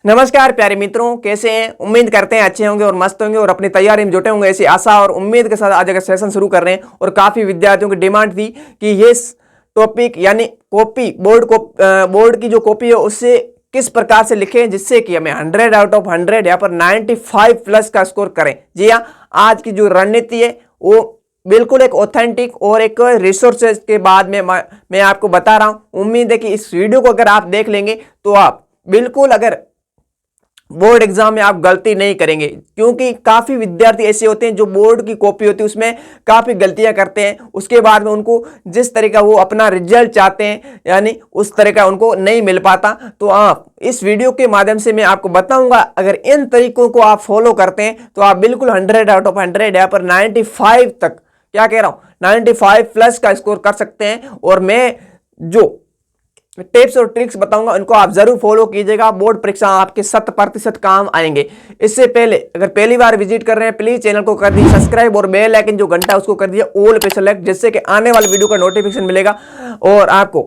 नमस्कार प्यारे मित्रों, कैसे हैं? उम्मीद करते हैं अच्छे होंगे और मस्त होंगे और अपनी तैयारी में जुटे होंगे। ऐसी आशा और उम्मीद के साथ आज का सेशन शुरू कर रहे हैं। और काफी विद्यार्थियों की डिमांड थी कि ये टॉपिक यानी कॉपी बोर्ड की जो कॉपी है उससे किस प्रकार से लिखें जिससे कि हमें 100 आउट ऑफ 100 या पर 95 प्लस का स्कोर करें। जी हाँ, आज की जो रणनीति है वो बिल्कुल एक ऑथेंटिक और एक रिसोर्सेज के बाद में मैं आपको बता रहा हूं। उम्मीद है कि इस वीडियो को अगर आप देख लेंगे तो आप बिल्कुल अगर बोर्ड एग्जाम में आप गलती नहीं करेंगे, क्योंकि काफी विद्यार्थी ऐसे होते हैं जो बोर्ड की कॉपी होती है उसमें काफी गलतियां करते हैं। उसके बाद में उनको जिस तरीका वो अपना रिजल्ट चाहते हैं यानी उस तरीका उनको नहीं मिल पाता। तो आप इस वीडियो के माध्यम से मैं आपको बताऊंगा, अगर इन तरीकों को आप फॉलो करते हैं तो आप बिल्कुल 100 आउट ऑफ 100 या पर 95 तक, क्या कह रहा हूं, 95 प्लस का स्कोर कर सकते हैं। और मैं जो टिप्स और ट्रिक्स बताऊंगा उनको आप जरूर फॉलो कीजिएगा। बोर्ड परीक्षा आपके 100% काम आएंगे। इससे पहले अगर पहली बार विजिट कर रहे हैं प्लीज चैनल को कर दीजिए सब्सक्राइब और बेल आइकन जो घंटा उसको कर दीजिए ऑल पे सेलेक्ट, जिससे कि आने वाले वीडियो का नोटिफिकेशन मिलेगा। और आपको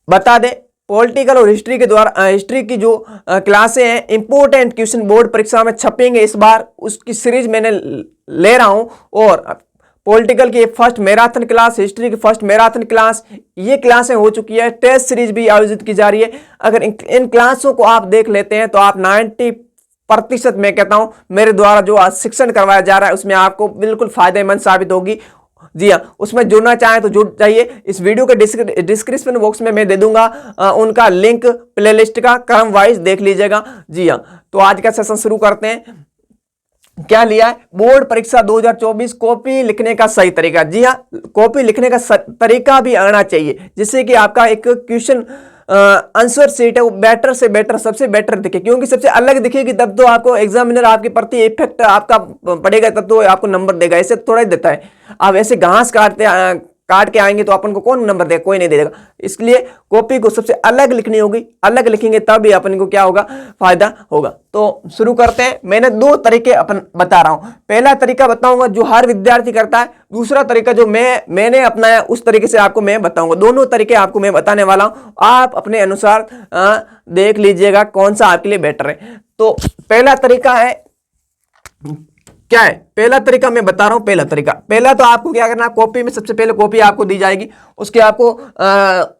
बता दें, पॉलिटिकल और हिस्ट्री के द्वारा हिस्ट्री की जो क्लासें हैं इंपोर्टेंट क्वेश्चन बोर्ड परीक्षा में छपेंगे इस बार, उसकी सीरीज मैंने ले रहा हूं। और पॉलिटिकल की फर्स्ट मैराथन क्लास, हिस्ट्री की फर्स्ट मैराथन क्लास, ये क्लासें हो चुकी है। टेस्ट सीरीज भी आयोजित की जा रही है। अगर इन क्लासों को आप देख लेते हैं तो आप 90% मैं कहता हूं मेरे द्वारा जो शिक्षण करवाया जा रहा है उसमें आपको बिल्कुल फायदेमंद साबित होगी। जी हाँ, उसमें जुड़ना चाहें तो जुड़ जाइए। इस वीडियो के डिस्क्रिप्शन बॉक्स में मैं दे दूंगा उनका लिंक, प्लेलिस्ट का क्रम वाइज देख लीजिएगा। जी हाँ, तो आज का सेशन शुरू करते हैं। क्या लिया है? बोर्ड परीक्षा 2024 कॉपी लिखने का सही तरीका। जी हाँ, कॉपी लिखने का तरीका भी आना चाहिए जिससे कि आपका एक क्वेश्चन आंसर सीट है वो बेटर से बेटर, सबसे बेटर दिखे, क्योंकि सबसे अलग दिखेगी तब तो आपको एग्जामिनर आपके प्रति इफेक्ट आपका पड़ेगा, तब तो आपको नंबर देगा। ऐसे थोड़ा ही देता है। आप ऐसे घास काट के आएंगे तो अपन को कौन नंबर देगा? कोई नहीं देगा। इसलिए कॉपी को सबसे अलग लिखनी होगी, अलग लिखेंगे तब भी अपन को क्या होगा, फायदा होगा। तो शुरू करते हैं। मैंने दो तरीके अपन बता रहा हूं। पहला तरीका बताऊंगा जो हर विद्यार्थी करता है, दूसरा तरीका जो मैंने अपनाया उस तरीके से आपको मैं बताऊंगा। दोनों तरीके आपको मैं बताने वाला हूं, आप अपने अनुसार देख लीजिएगा कौन सा आपके लिए बेटर है। तो पहला तरीका है, क्या है पहला तरीका मैं बता रहा हूं। पहला तो आपको क्या करना, कॉपी में सबसे पहले कॉपी आपको दी जाएगी, उसके आपको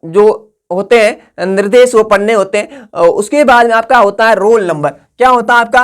जो होते हैं निर्देश वो पढ़ने होते हैं। उसके बाद में आपका होता है रोल नंबर। क्या होता है आपका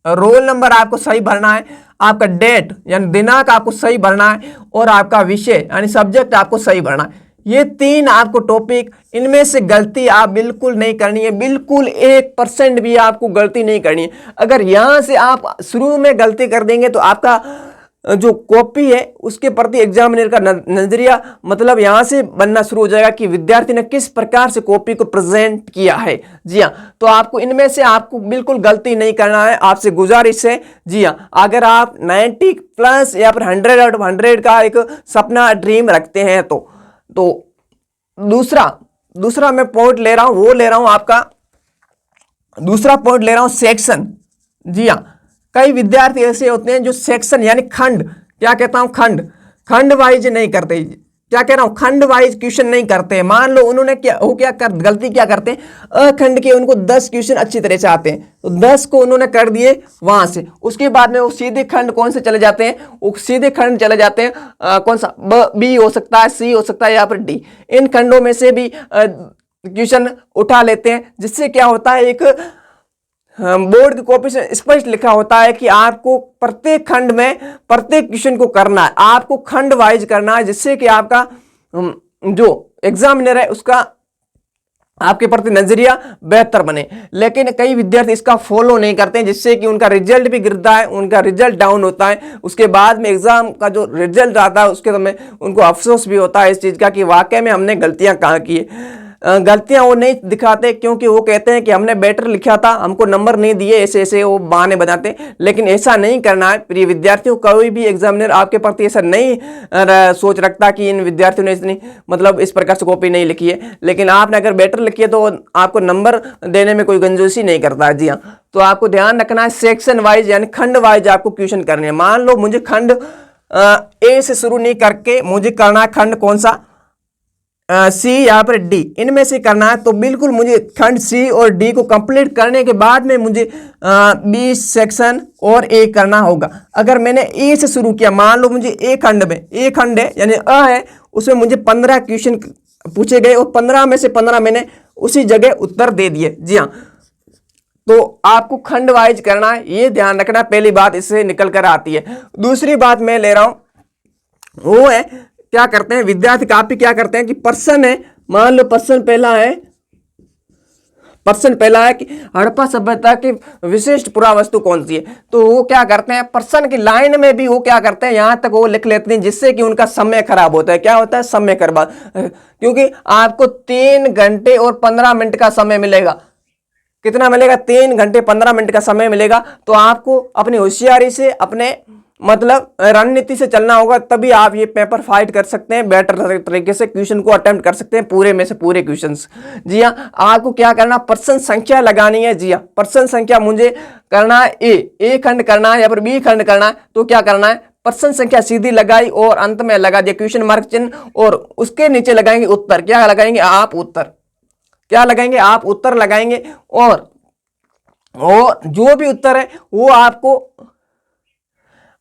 रोल नंबर? आपको सही भरना है, आपका डेट यानी दिनांक आपको सही भरना है, और आपका विषय यानी सब्जेक्ट आपको सही भरना है। ये तीन आपको टॉपिक, इनमें से गलती आप बिल्कुल नहीं करनी है, बिल्कुल 1% भी आपको गलती नहीं करनी है। अगर यहां से आप शुरू में गलती कर देंगे तो आपका जो कॉपी है उसके प्रति एग्जामिनर का नजरिया मतलब यहां से बनना शुरू हो जाएगा कि विद्यार्थी ने किस प्रकार से कॉपी को प्रेजेंट किया है। जी हाँ, तो आपको इनमें से आपको बिल्कुल गलती नहीं करना है, आपसे गुजारिश है। जी हाँ, अगर आप 90 प्लस या फिर 100 आउट ऑफ 100 का एक सपना ड्रीम रखते हैं तो दूसरा मैं पॉइंट ले रहा हूं, वो ले रहा हूं आपका दूसरा पॉइंट ले रहा हूं सेक्शन। जी हाँ, कई विद्यार्थी ऐसे होते हैं जो सेक्शन यानी खंड, क्या कहता हूं, खंड वाइज नहीं करते। क्या कह रहा हूं, खंड वाइज क्वेश्चन नहीं करते हैं। मान लो उन्होंने गलती क्या करते हैं, अखंड के उनको 10 क्वेश्चन अच्छी तरह से आते हैं तो 10 को उन्होंने कर दिए वहां से। उसके बाद में वो सीधे खंड कौन से चले जाते हैं, वो सीधे खंड चले जाते हैं कौन सा, बी हो सकता है, सी हो सकता है या फिर डी। इन खंडों में से भी क्वेश्चन उठा लेते हैं, जिससे क्या होता है एक बोर्ड की कॉपी से स्पष्ट लिखा होता है कि आपको प्रत्येक खंड में प्रत्येक क्वेश्चन को करना है, आपको खंड वाइज करना है, जिससे कि आपका जो एग्जामिनर है उसका आपके प्रति नजरिया बेहतर बने। लेकिन कई विद्यार्थी इसका फॉलो नहीं करते हैं, जिससे कि उनका रिजल्ट भी गिरता है, उनका रिजल्ट डाउन होता है। उसके बाद में एग्जाम का जो रिजल्ट आता है उसके समय उनको अफसोस भी होता है इस चीज का कि वाकई में हमने गलतियां कहाँ की है। गलतियां वो नहीं दिखाते क्योंकि वो कहते हैं कि हमने बेटर लिखा था, हमको नंबर नहीं दिए, ऐसे वो बहाने बनाते। लेकिन ऐसा नहीं करना है प्रिय विद्यार्थियों। कोई भी एग्जामिनर आपके प्रति ऐसा नहीं सोच रखता कि इन विद्यार्थियों ने इतनी मतलब इस प्रकार से कॉपी नहीं लिखी है। लेकिन आपने अगर बेटर लिखी है तो आपको नंबर देने में कोई गंजोशी नहीं करता है। जी हाँ, तो आपको ध्यान रखना है सेक्शन वाइज यानी खंड वाइज आपको क्वेश्चन करने हैं। मान लो मुझे खंड ए से शुरू नहीं करके मुझे करना है खंड कौन सा, सी यहाँ पर डी, इनमें से करना है। तो बिल्कुल मुझे खंड सी और डी को कंप्लीट करने के बाद में मुझे बी सेक्शन और ए करना होगा। अगर मैंने ए से शुरू किया, मान लो मुझे ए खंड में, ए खंड है यानी अ है, उसमें मुझे 15 क्वेश्चन पूछे गए और 15 में से 15 मैंने उसी जगह उत्तर दे दिए। जी हाँ, तो आपको खंड वाइज करना है, ये ध्यान रखना। पहली बात इससे निकल कर आती है। दूसरी बात मैं ले रहा हूं वो है, क्या करते हैं विद्यार्थी काफी क्या करते हैं कि प्रश्न है, मान लो प्रश्न पहला है कि हड़प्पा सभ्यता की विशिष्ट पुरावस्तु कौन सी है। तो वो क्या करते हैं, प्रश्न की लाइन में भी वो क्या करते हैं, यहां तक वो लिख लेते हैं जिससे कि उनका समय खराब होता है। क्या होता है, समय खराब, क्योंकि आपको 3 घंटे और 15 मिनट का समय मिलेगा। कितना मिलेगा, 3 घंटे 15 मिनट का समय मिलेगा। तो आपको अपनी होशियारी से, अपने मतलब रणनीति से चलना होगा, तभी आप ये पेपर फाइट कर सकते हैं, बेटर तरीके से क्वेश्चन को अटेम्प्ट कर सकते हैं, पूरे में से पूरे क्वेश्चंस। जी हाँ, आपको क्या करना, प्रश्न संख्या लगानी है। जी हाँ, प्रश्न संख्या मुझे करना है ए खंड करना है या फिर बी खंड करना है। तो क्या करना है, प्रश्न संख्या सीधी लगाई और अंत में लगा दिया क्वेश्चन मार्क चिन्ह, और उसके नीचे लगाएंगे उत्तर। क्या लगाएंगे, आप उत्तर। क्या लगाएंगे, आप उत्तर लगाएंगे, और जो भी उत्तर है वो आपको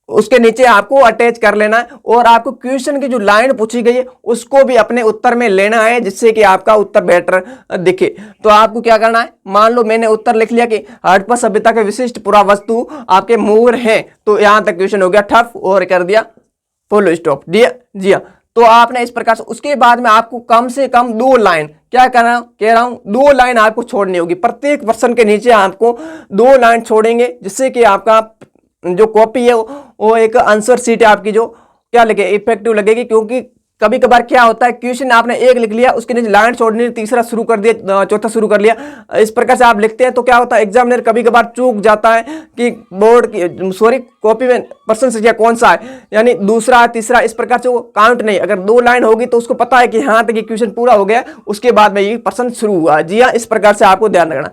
उसके नीचे आपको अटैच कर लेना है, और आपको क्वेश्चन की जो लाइन पूछी गई है उसको भी अपने उत्तर में लेना है, जिससे कि आपका उत्तर बेटर दिखे। तो आपको क्या करना है, मान लो मैंने उत्तर लिख लिया कि हड़प्पा सभ्यता के विशिष्ट पुरावस्तु आपके मोर हैं, तो यहां तक क्वेश्चन हो गया ठप और कर दिया फुल स्टॉप। जी हाँ, तो आपने इस प्रकार से, उसके बाद में आपको कम से कम 2 लाइन, क्या करना कह रहा हूं, 2 लाइन आपको छोड़नी होगी। प्रत्येक प्रश्न के नीचे आपको 2 लाइन छोड़ेंगे, जिससे कि आपका जो कॉपी है वो एक आंसर शीट है आपकी, जो क्या लगे, इफेक्टिव लगेगी। क्योंकि कभी कभार क्या होता है, क्वेश्चन आपने एक लिख लिया, उसके नीचे लाइन छोड़नी, तीसरा शुरू कर दिया, चौथा शुरू कर लिया, इस प्रकार से आप लिखते हैं। तो क्या होता है, एग्जामिनर कभी कभार चूक जाता है कि कॉपी में प्रश्न संख्या कौन सा है, यानी दूसरा तीसरा, इस प्रकार से वो काउंट नहीं। अगर 2 लाइन होगी तो उसको पता है कि यहाँ तक ये क्वेश्चन पूरा हो गया, उसके बाद में ये प्रश्न शुरू हुआ। जी हाँ, इस प्रकार से आपको ध्यान रखना।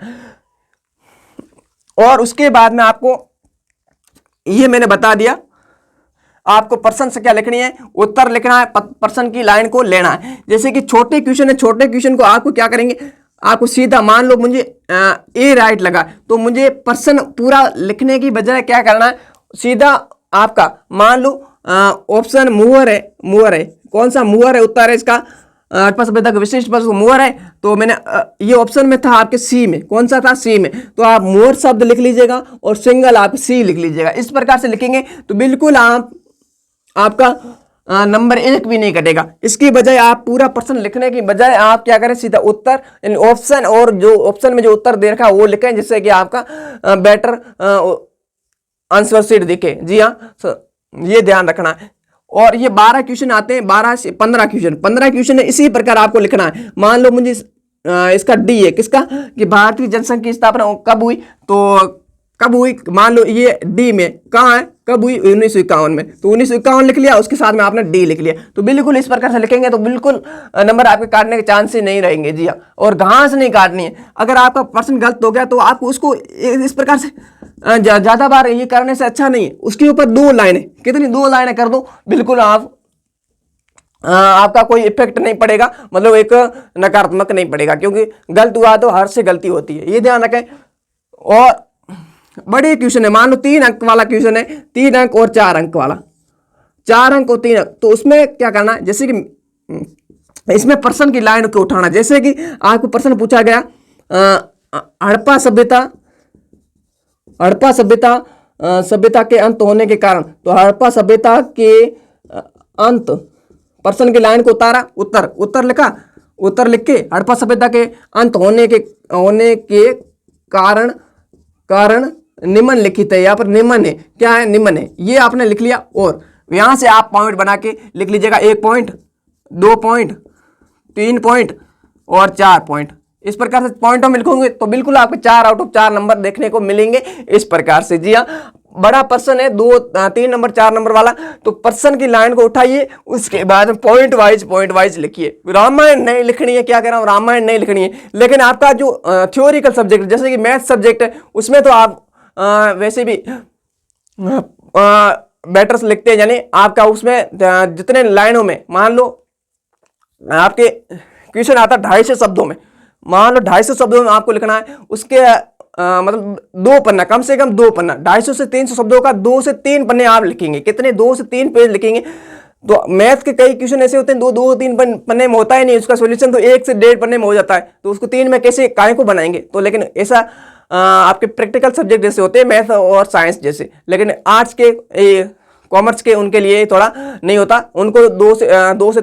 और उसके बाद में आपको ये मैंने बता दिया, आपको प्रश्न संख्या लिखनी है, उत्तर लिखना है, प्रश्न की लाइन को लेना है। जैसे कि छोटे क्वेश्चन है, छोटे क्वेश्चन को आपको क्या करेंगे, आपको सीधा, मान लो मुझे ए राइट लगा, तो मुझे प्रश्न पूरा लिखने की बजाय क्या करना है, सीधा आपका मान लो ऑप्शन मुहर है, कौन सा मुहर है, उत्तर है इसका हड़प्पा सभ्यता का विशिष्ट वस्तु मुहर है। तो मैंने ये ऑप्शन में था आपके सी में, कौन सा था, सी में, तो आप मुहर शब्द लिख लीजिएगा और सिंगल आप सी लिख लीजिएगा। इस प्रकार से लिखेंगे तो बिल्कुल आपका नंबर 1 भी नहीं कटेगा। इसकी बजाय आप पूरा प्रश्न लिखने की बजाय आप क्या करें, सीधा उत्तर यानी ऑप्शन, और जो ऑप्शन में जो उत्तर दे रखा है वो लिखें, जिससे कि आपका बेटर आंसर शीट दिखे। जी हाँ, ये ध्यान रखना है। और ये 12 क्वेश्चन आते हैं, 12 से 15 क्वेश्चन है, इसी प्रकार आपको लिखना है। मान लो मुझे इसका डी है, किसका, कि भारतीय जनसंघ की स्थापना कब हुई, तो कब हुई, मान लो ये डी में कहाँ है, कब हुई, 1951 में, तो 1951 लिख लिया, उसके साथ में आपने डी लिख लिया। तो बिल्कुल इस प्रकार से लिखेंगे तो बिल्कुल नंबर आपके काटने के चांस ही नहीं रहेंगे। जी हाँ, और घास नहीं काटनी है। अगर आपका प्रश्न गलत हो गया तो आप उसको इस प्रकार से ज्यादा बार ये करने से अच्छा नहीं है, उसके ऊपर 2 लाइनें, कितनी 2 लाइनें कर दो, बिल्कुल आपका कोई इफेक्ट नहीं पड़ेगा, मतलब एक नकारात्मक नहीं पड़ेगा, क्योंकि गलत हुआ तो हर से गलती होती है, ये ध्यान रखें। और बड़े क्वेश्चन है, मान लो 3 अंक वाला क्वेश्चन है, 3 अंक और 4 अंक वाला, 4 अंक और 3 अंक, तो उसमें क्या करना है, जैसे कि इसमें प्रश्न की लाइन को उठाना। जैसे कि आपको प्रश्न पूछा गया हड़प्पा सभ्यता के अंत होने के कारण, तो हड़प्पा सभ्यता के अंत, प्रश्न की लाइन को उतारा, उत्तर लिखा, उत्तर लिख के हड़प्पा सभ्यता के अंत होने के कारण निम्नलिखित है, यहाँ पर निम्न है, क्या है, निम्न है, ये आपने लिख लिया। और यहां से आप पॉइंट बना के लिख लीजिएगा, 1 पॉइंट, 2 पॉइंट, 3 पॉइंट और 4 पॉइंट। इस प्रकार से पॉइंटों में लिखोगे तो बिल्कुल आपको 4 आउट ऑफ 4 नंबर देखने को मिलेंगे इस प्रकार से। जी हाँ, बड़ा प्रश्न है 2, 3 नंबर 4 नंबर वाला, तो प्रश्न की लाइन को उठाइए, उसके बाद पॉइंट वाइज लिखिए। रामायण नहीं लिखनी है, क्या कह रहा हूं, रामायण नहीं लिखनी है। लेकिन आपका जो थ्योरिकल सब्जेक्ट जैसे कि मैथ सब्जेक्ट है, उसमें तो आप वैसे भी बेटर लिखते हैं, यानी आपका उसमें जितने लाइनों में, मान लो आपके क्वेश्चन आता है 250 शब्दों में, मान लो 250 शब्दों में आपको लिखना है, उसके मतलब 2 पन्ना, कम से कम 2 पन्ना, 250 से 300 शब्दों का 2 से 3 पन्ने आप लिखेंगे। कितने? 2 से 3 पेज लिखेंगे। तो मैथ के कई क्वेश्चन ऐसे होते हैं 2-3 पन्ने में होता ही नहीं, उसका सॉल्यूशन तो 1 से 1.5 पन्ने में हो जाता है, तो उसको 3 में कैसे काय को बनाएंगे? तो लेकिन ऐसा आपके प्रैक्टिकल सब्जेक्ट जैसे होते हैं मैथ और साइंस जैसे, लेकिन आर्ट्स के, कॉमर्स के, उनके लिए थोड़ा नहीं होता, उनको 2 से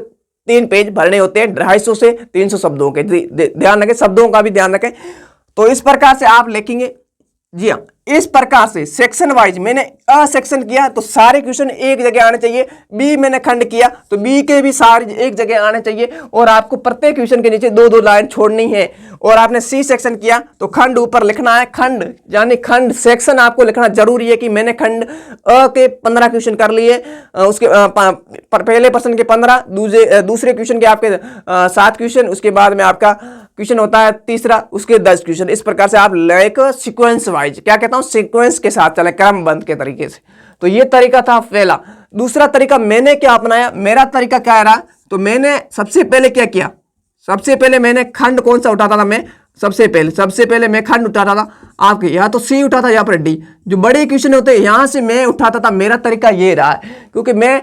3 पेज भरने होते हैं 250 से 300 शब्दों के। ध्यान रखें, शब्दों का भी ध्यान रखें। तो इस प्रकार से आप लिखेंगे। जी हाँ, इस प्रकार से सेक्शन वाइज मैंने अ सेक्शन किया तो सारे क्वेश्चन एक जगह आने चाहिए, बी मैंने खंड किया तो बी के भी सारे एक जगह आने चाहिए, और आपको प्रत्येक क्वेश्चन के नीचे 2-2 लाइन छोड़नी है। और आपने सी सेक्शन किया तो खंड ऊपर लिखना है, खंड यानी खंड सेक्शन आपको लिखना जरूरी है कि मैंने खंड अ के 15 क्वेश्चन कर लिए, उसके पहले प्रश्न के 15, दूसरे क्वेश्चन के आपके 7 क्वेश्चन, उसके बाद में आपका क्वेश्चन होता है तीसरा, उसके 10 क्वेश्चन। इस प्रकार से आप लाइक सीक्वेंस वाइज, क्या कहता हूं, सीक्वेंस के साथ चले, क्रमबद्ध के तरीके से। तो ये तरीका था पहला। दूसरा तरीका मैंने क्या अपनाया, मेरा तरीका क्या रहा, तो मैंने सबसे पहले क्या किया, सबसे पहले मैंने खंड कौन सा उठाता था, मैं सबसे पहले मैं खंड उठाता था आपके, या तो सी उठाता या फिर डी, जो बड़े क्वेश्चन होते हैं यहां से मैं उठाता था। मेरा तरीका ये रहा है, क्योंकि मैं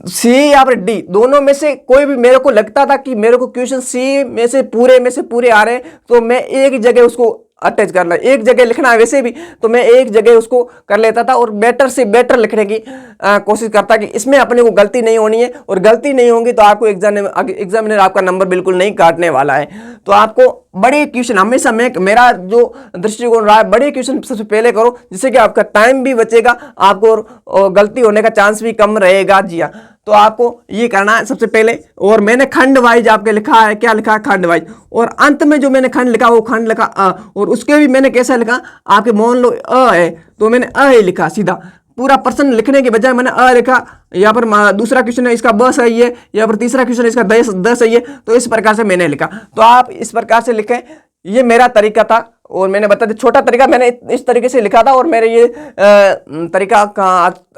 सी या फिर डी दोनों में से कोई भी मेरे को लगता था कि मेरे को क्वेश्चन सी में से पूरे आ रहे हैं, तो मैं एक जगह उसको अटैच करना, एक जगह लिखना है वैसे भी, तो मैं एक जगह उसको कर लेता था और बेटर से बेटर लिखने की कोशिश करता कि इसमें अपने को गलती नहीं होनी है, और गलती नहीं होगी तो आपको एग्जामिनर आपका नंबर बिल्कुल नहीं काटने वाला है। तो आपको बड़े क्वेश्चन हमेशा, मेरा जो दृष्टिकोण रहा है, बड़े क्वेश्चन सबसे पहले करो, जिससे कि आपका टाइम भी बचेगा, आपको और गलती होने का चांस भी कम रहेगा। जी हाँ, तो आपको ये करना है सबसे पहले। और मैंने खंड वाइज आपके लिखा है, क्या लिखा है, खंड वाइज, और अंत में जो मैंने खंड लिखा वो खंड लिखा अ, और उसके भी मैंने कैसा लिखा, आपके मान लो अ है तो मैंने अ ही लिखा, सीधा पूरा प्रश्न लिखने के बजाय मैंने अ लिखा। यहाँ पर दूसरा क्वेश्चन है इसका ब सही है, या पर तीसरा क्वेश्चन है इसका द सही है, तो इस प्रकार से मैंने लिखा। तो आप इस प्रकार से लिखें, ये मेरा तरीका था। और मैंने बता दिया छोटा तरीका, मैंने इस तरीके से लिखा था, और मेरे ये तरीका का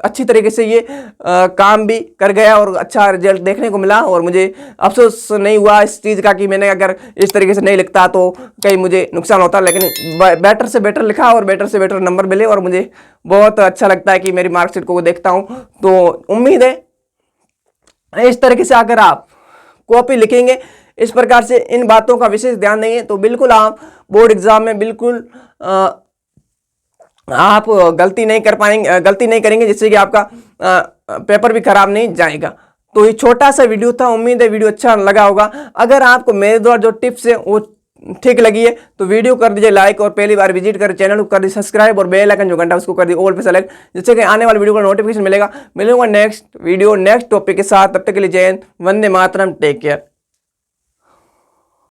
अच्छी तरीके से ये काम भी कर गया और अच्छा रिजल्ट देखने को मिला। और मुझे अफसोस नहीं हुआ इस चीज़ का कि मैंने अगर इस तरीके से नहीं लिखता तो कहीं मुझे नुकसान होता, लेकिन बेटर से बेटर लिखा और बेटर से बेटर नंबर मिले, और मुझे बहुत अच्छा लगता है कि मेरी मार्कशीट को देखता हूँ। तो उम्मीद है इस तरीके से अगर आप कॉपी लिखेंगे, इस प्रकार से इन बातों का विशेष ध्यान देंगे, तो बिल्कुल आप बोर्ड एग्जाम में बिल्कुल आप गलती नहीं करेंगे, जिससे कि आपका पेपर भी खराब नहीं जाएगा। तो ये छोटा सा वीडियो था, उम्मीद है वीडियो अच्छा लगा होगा। अगर आपको मेरे द्वारा जो टिप्स है वो ठीक लगी है तो वीडियो कर दीजिए लाइक, और पहली बार विजिट कर चैनल को कर दीजिए सब्सक्राइब, और बेल आइकन जो घंटा उसको कर दीजिए ऑल पे सेलेक्ट, जिससे कि आने वाले वीडियो का नोटिफिकेशन मिलेगा। मिलूंगा नेक्स्ट वीडियो नेक्स्ट टॉपिक के साथ, तब तक के लिए जय हिंद, वंदे मातरम, टेक केयर।